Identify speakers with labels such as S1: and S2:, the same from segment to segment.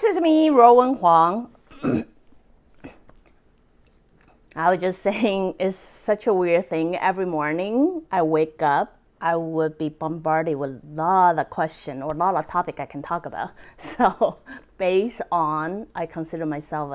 S1: is me, Ruowen Huang. I was just saying, it's such a weird thing. Every morning I wake up, I would be bombarded with a lot of questions or a lot of topic I can talk about. So based on, I consider myself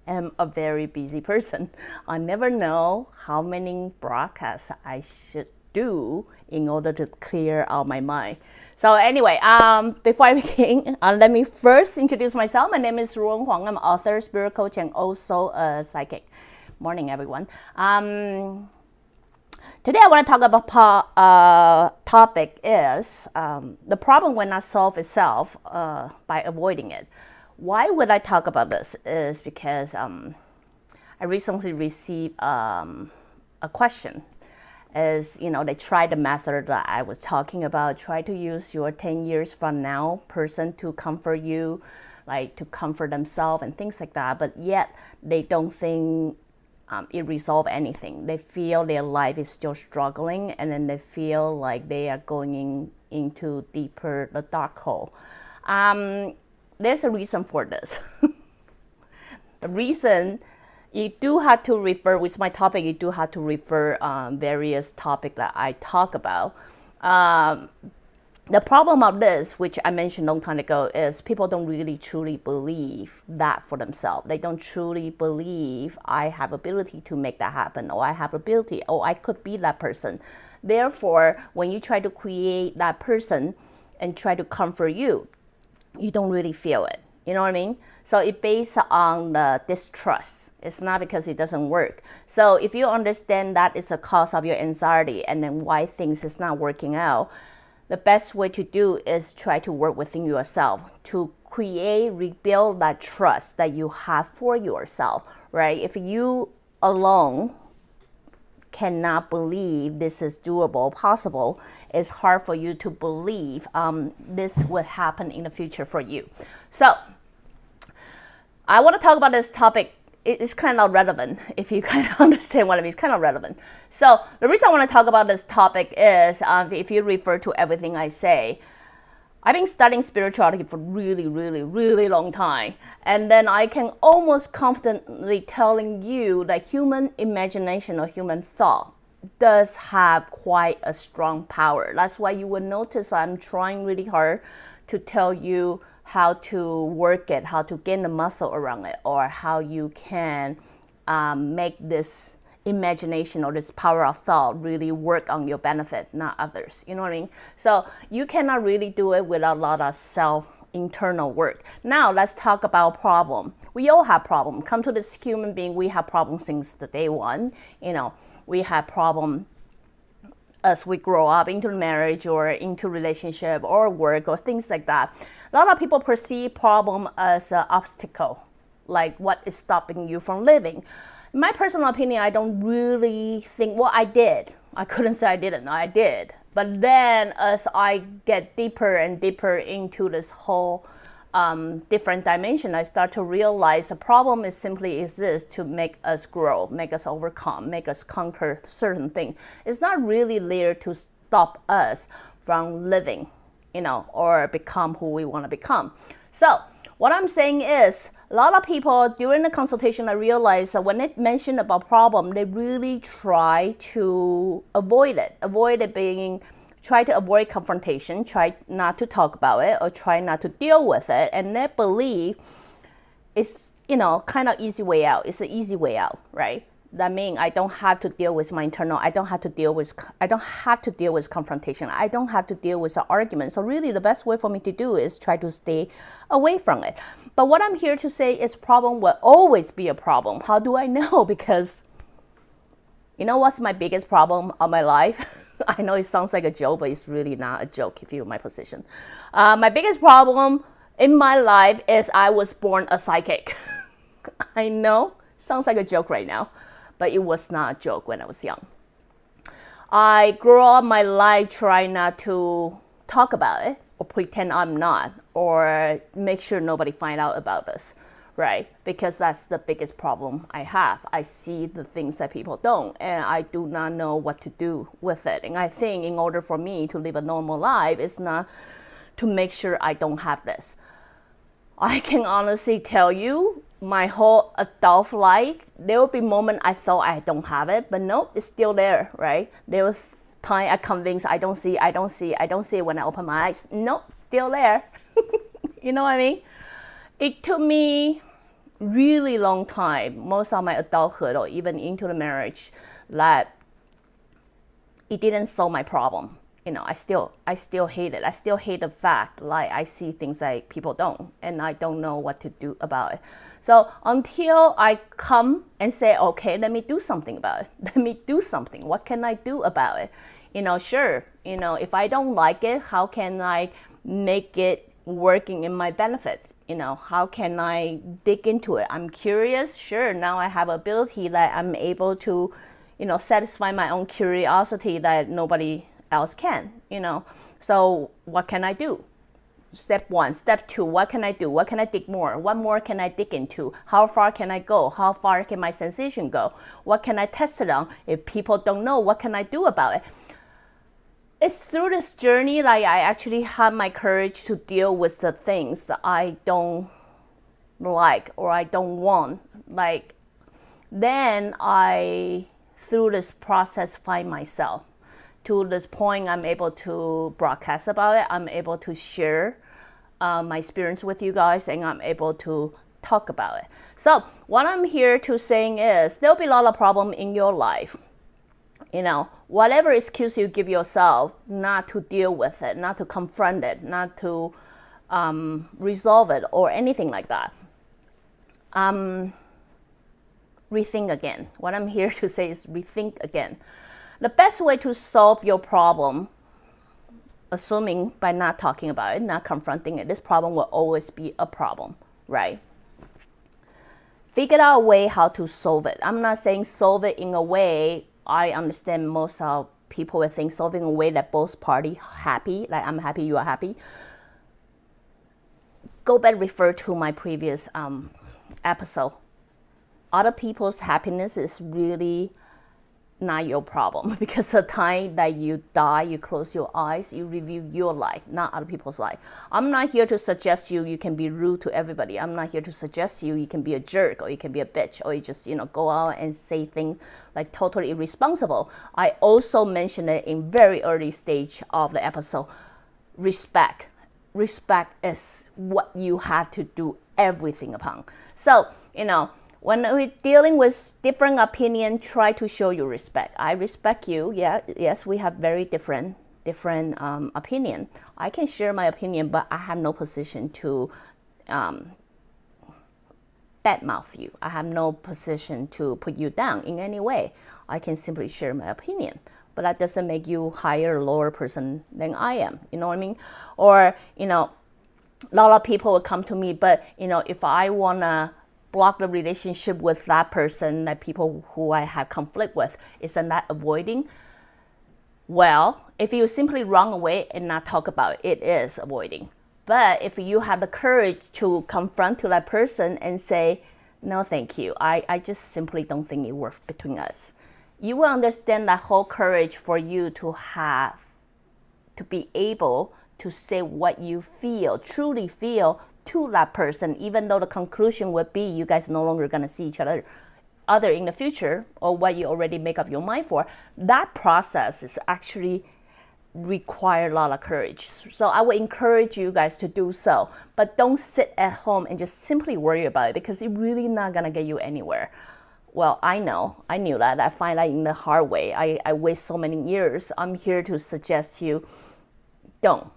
S1: am a very busy person. I never know how many broadcasts I should do in order to clear out my mind. So anyway, before I begin, let me first introduce myself. My name is Ruowen Huang. I'm an author, spirit coach, and also a psychic. Morning, everyone. Today I want to talk about topic is the problem will not solve itself by avoiding it. Why would I talk about this? Is because I recently received a question. Is, they tried the method that I was talking about, try to use your 10 years from now person to comfort you, like to comfort themselves and things like that, but yet they don't think it resolves anything. They feel their life is still struggling, and then they feel like they are going into deeper, the dark hole. There's a reason for this. The reason, you do have to refer, with my topic, you do have to refer various topics that I talk about. The problem of this, which I mentioned a long time ago, is people don't really truly believe that for themselves. They don't truly believe I have ability to make that happen, or I have ability, or I could be that person. Therefore, when you try to create that person and try to comfort you, you don't really feel it. You know what I mean? So it's based on the distrust. It's not because it doesn't work. So if you understand that is a cause of your anxiety and then why things is not working out, the best way to do is try to work within yourself to create, rebuild that trust that you have for yourself, right? If you alone cannot believe this is doable, possible, it's hard for you to believe this would happen in the future for you. So I want to talk about this topic. It's kind of relevant if you kind of understand what I mean. It's kind of relevant. So the reason I want to talk about this topic is if you refer to everything I say, I've been studying spirituality for really, really, really long time. And then I can almost confidently telling you that human imagination or human thought does have quite a strong power. That's why you will notice I'm trying really hard to tell you how to work it, how to gain the muscle around it, or how you can make this imagination or this power of thought really work on your benefit, not others. You know what I mean? So you cannot really do it without a lot of internal work. Now let's talk about problem. We all have problem. Come to this human being, we have problems since the day one. We have problem as we grow up into marriage or into relationship or work or things like that. A lot of people perceive problem as an obstacle, like what is stopping you from living. In my personal opinion, I don't really think, well, I did. I couldn't say I didn't, I did. But then as I get deeper and deeper into this whole different dimension, I start to realize the problem is simply exists to make us grow, make us overcome, make us conquer certain things. It's not really there to stop us from living, or become who we want to become. So what I'm saying is, a lot of people during the consultation, I realized that when they mention about problem, they really try to avoid it being, try to avoid confrontation, try not to talk about it, or try not to deal with it, and they believe it's, kind of easy way out. It's an easy way out, right? That means I don't have to deal with my internal, I don't have to deal with confrontation. I don't have to deal with the argument. So really the best way for me to do is try to stay away from it. But what I'm here to say is problem will always be a problem. How do I know? Because what's my biggest problem of my life? I know it sounds like a joke, but it's really not a joke if you're in my position. My biggest problem in my life is I was born a psychic. I know, sounds like a joke right now, but it was not a joke when I was young. I grew up my life trying not to talk about it, or pretend I'm not, or make sure nobody find out about this, right? Because that's the biggest problem I have. I see the things that people don't, and I do not know what to do with it. And I think in order for me to live a normal life, it's not to make sure I don't have this. I can honestly tell you, my whole adult life, there will be moments I thought I don't have it, but nope, it's still there, right? There was time I convinced I don't see it when I open my eyes. Nope, still there. You know what I mean? It took me really long time, most of my adulthood or even into the marriage, that it didn't solve my problem. I still hate it. I still hate the fact like I see things like people don't, and I don't know what to do about it. So until I come and say, okay, let me do something about it. Let me do something. What can I do about it? Sure. If I don't like it, how can I make it working in my benefit? How can I dig into it? I'm curious. Sure. Now I have ability that I'm able to, satisfy my own curiosity that nobody else can. So what can I do? Step 1, step 2, what can I do? What can I dig more? What more can I dig into? How far can I go? How far can my sensation go? What can I test it on? If people don't know, what can I do about it? It's through this journey like I actually have my courage to deal with the things that I don't like or I don't want. Like, then I, through this process, find myself. To this point, I'm able to broadcast about it. I'm able to share my experience with you guys, and I'm able to talk about it. So what I'm here to saying is there'll be a lot of problem in your life. Whatever excuse you give yourself not to deal with it, not to confront it, not to resolve it or anything like that. Rethink again. What I'm here to say is rethink again. The best way to solve your problem, assuming by not talking about it, not confronting it, this problem will always be a problem, right? Figure out a way how to solve it. I'm not saying solve it in a way, I understand most of people would think solving a way that both parties happy, like I'm happy, you are happy. Go back, refer to my previous episode. Other people's happiness is really not your problem, because the time that you die, you close your eyes, you review your life, not other people's life. I'm not here to suggest you can be rude to everybody. I'm not here to suggest you can be a jerk or you can be a bitch or you just go out and say things like totally irresponsible. I also mentioned it in very early stage of the episode. Respect is what you have to do everything upon. So when we're dealing with different opinion, try to show your respect. I respect you. Yes, we have very different opinion. I can share my opinion, but I have no position to badmouth you. I have no position to put you down in any way. I can simply share my opinion, but that doesn't make you higher or lower person than I am. You know what I mean? Or a lot of people will come to me, but if I wanna block the relationship with that person, that people who I have conflict with, isn't that avoiding? Well, if you simply run away and not talk about it, it is avoiding. But if you have the courage to confront to that person and say, no, thank you, I just simply don't think it works between us, you will understand that whole courage for you to have, to be able to say what you feel, truly feel, to that person, even though the conclusion would be you guys no longer going to see each other in the future, or what you already make up your mind for. That process is actually require a lot of courage. So I would encourage you guys to do so, but don't sit at home and just simply worry about it, because it's really not going to get you anywhere. Well, I knew that. I find that in the hard way. I waste so many years. I'm here to suggest you don't,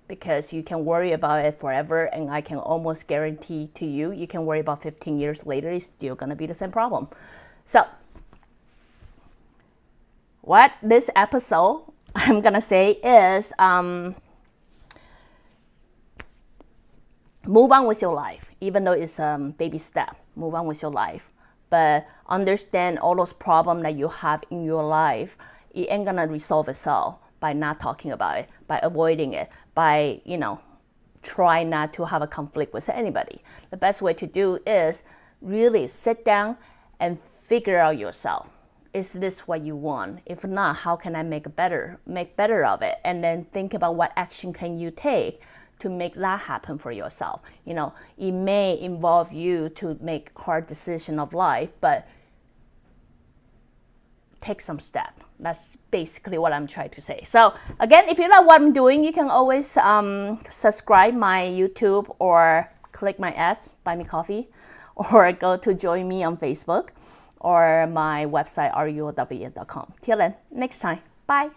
S1: because you can worry about it forever, and I can almost guarantee to you can worry about 15 years later, it's still going to be the same problem. So what this episode I'm going to say is move on with your life, even though it's a baby step. Move on with your life, but understand all those problems that you have in your life, it ain't going to resolve itself by not talking about it, by avoiding it, by, try not to have a conflict with anybody. The best way to do is really sit down and figure out yourself. Is this what you want? If not, how can I make better of it? And then think about what action can you take to make that happen for yourself. You know, it may involve you to make hard decision of life, but take some step. That's basically what I'm trying to say. So again, if you like what I'm doing, you can always subscribe my YouTube or click my ads, buy me coffee, or go to join me on Facebook or my website ruowen.com. Till then, next time, bye.